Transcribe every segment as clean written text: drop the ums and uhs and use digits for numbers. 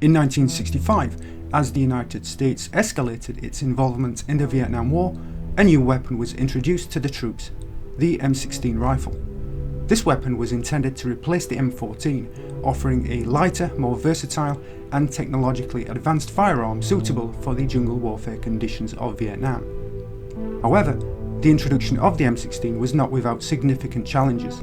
In 1965, as the United States escalated its involvement in the Vietnam War, a new weapon was introduced to the troops, the M16 rifle. This weapon was intended to replace the M14, offering a lighter, more versatile and technologically advanced firearm suitable for the jungle warfare conditions of Vietnam. However, the introduction of the M16 was not without significant challenges.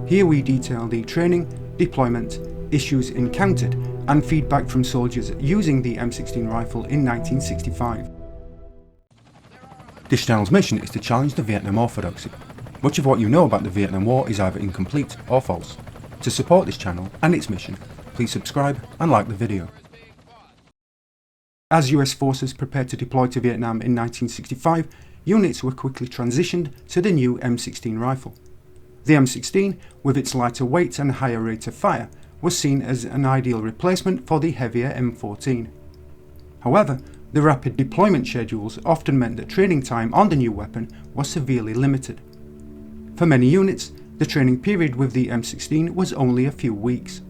Here we detail the training, deployment, issues encountered and feedback from soldiers using the M16 rifle in 1965. This channel's mission is to challenge the Vietnam orthodoxy. Much of what you know about the Vietnam War is either incomplete or false. To support this channel and its mission, please subscribe and like the video. As US forces prepared to deploy to Vietnam in 1965, units were quickly transitioned to the new M16 rifle. The M16, with its lighter weight and higher rate of fire, was seen as an ideal replacement for the heavier M14. However, the rapid deployment schedules often meant that training time on the new weapon was severely limited. For many units, the training period with the M16 was only a few weeks.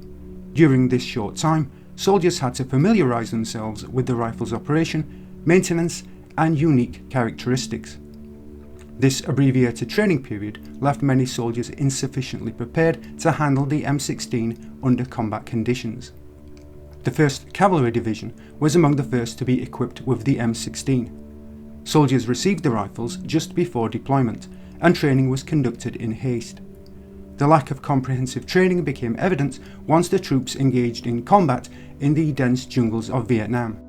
During this short time, soldiers had to familiarize themselves with the rifle's operation, maintenance, and unique characteristics. This abbreviated training period left many soldiers insufficiently prepared to handle the M16 under combat conditions. The 1st Cavalry Division was among the first to be equipped with the M16. Soldiers received the rifles just before deployment, and training was conducted in haste. The lack of comprehensive training became evident once the troops engaged in combat in the dense jungles of Vietnam.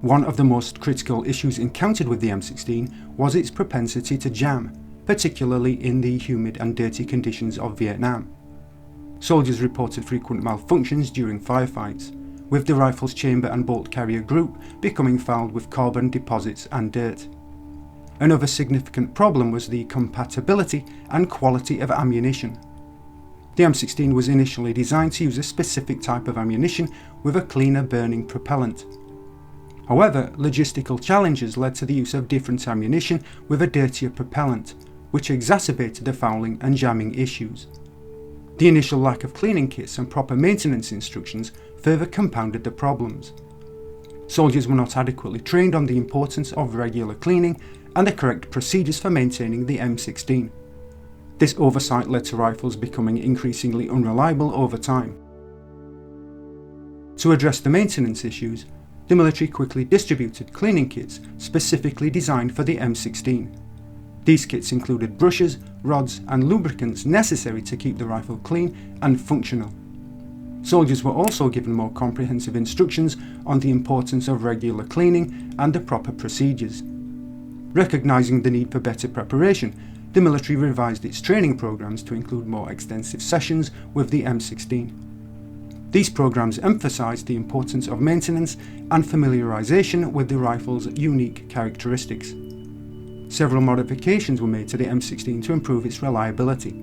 One of the most critical issues encountered with the M16 was its propensity to jam, particularly in the humid and dirty conditions of Vietnam. Soldiers reported frequent malfunctions during firefights, with the rifle's chamber and bolt carrier group becoming fouled with carbon deposits and dirt. Another significant problem was the compatibility and quality of ammunition. The M16 was initially designed to use a specific type of ammunition with a cleaner burning propellant. However, logistical challenges led to the use of different ammunition with a dirtier propellant, which exacerbated the fouling and jamming issues. The initial lack of cleaning kits and proper maintenance instructions further compounded the problems. Soldiers were not adequately trained on the importance of regular cleaning and the correct procedures for maintaining the M16. This oversight led to rifles becoming increasingly unreliable over time. To address the maintenance issues, the military quickly distributed cleaning kits specifically designed for the M16. These kits included brushes, rods and lubricants necessary to keep the rifle clean and functional. Soldiers were also given more comprehensive instructions on the importance of regular cleaning and the proper procedures. Recognizing the need for better preparation, the military revised its training programs to include more extensive sessions with the M16. These programs emphasized the importance of maintenance and familiarization with the rifle's unique characteristics. Several modifications were made to the M16 to improve its reliability.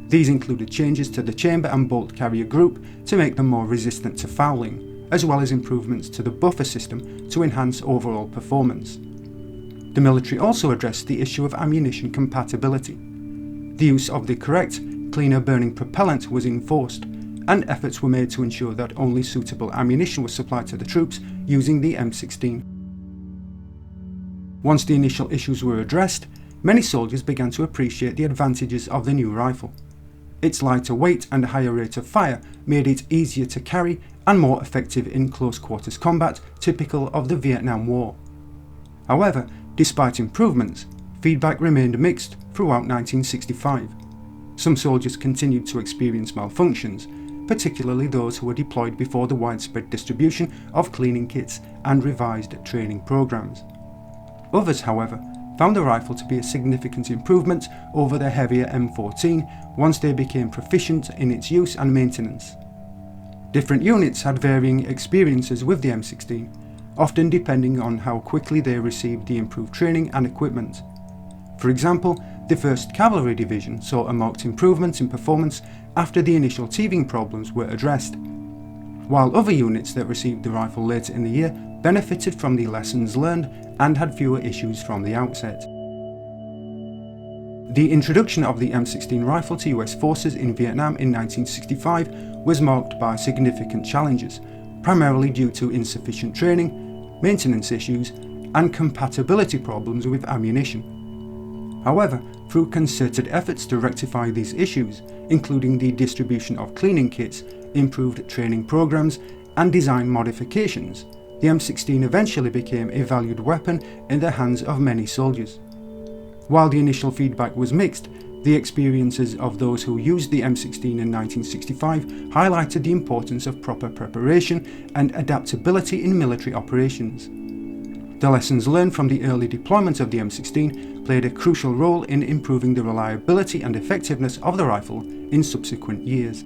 These included changes to the chamber and bolt carrier group to make them more resistant to fouling, as well as improvements to the buffer system to enhance overall performance. The military also addressed the issue of ammunition compatibility. The use of the correct, cleaner burning propellant was enforced, and efforts were made to ensure that only suitable ammunition was supplied to the troops using the M16. Once the initial issues were addressed, many soldiers began to appreciate the advantages of the new rifle. Its lighter weight and higher rate of fire made it easier to carry and more effective in close quarters combat typical of the Vietnam War. However, despite improvements, feedback remained mixed throughout 1965. Some soldiers continued to experience malfunctions, particularly those who were deployed before the widespread distribution of cleaning kits and revised training programs. Others, however, found the rifle to be a significant improvement over the heavier M14 once they became proficient in its use and maintenance. Different units had varying experiences with the M16, often depending on how quickly they received the improved training and equipment. For example, the 1st Cavalry Division saw a marked improvement in performance after the initial teething problems were addressed, while other units that received the rifle later in the year benefited from the lessons learned and had fewer issues from the outset. The introduction of the M16 rifle to US forces in Vietnam in 1965 was marked by significant challenges, primarily due to insufficient training, maintenance issues, and compatibility problems with ammunition. However, through concerted efforts to rectify these issues, including the distribution of cleaning kits, improved training programs, and design modifications, the M16 eventually became a valued weapon in the hands of many soldiers. While the initial feedback was mixed, the experiences of those who used the M16 in 1965 highlighted the importance of proper preparation and adaptability in military operations. The lessons learned from the early deployment of the M16 played a crucial role in improving the reliability and effectiveness of the rifle in subsequent years.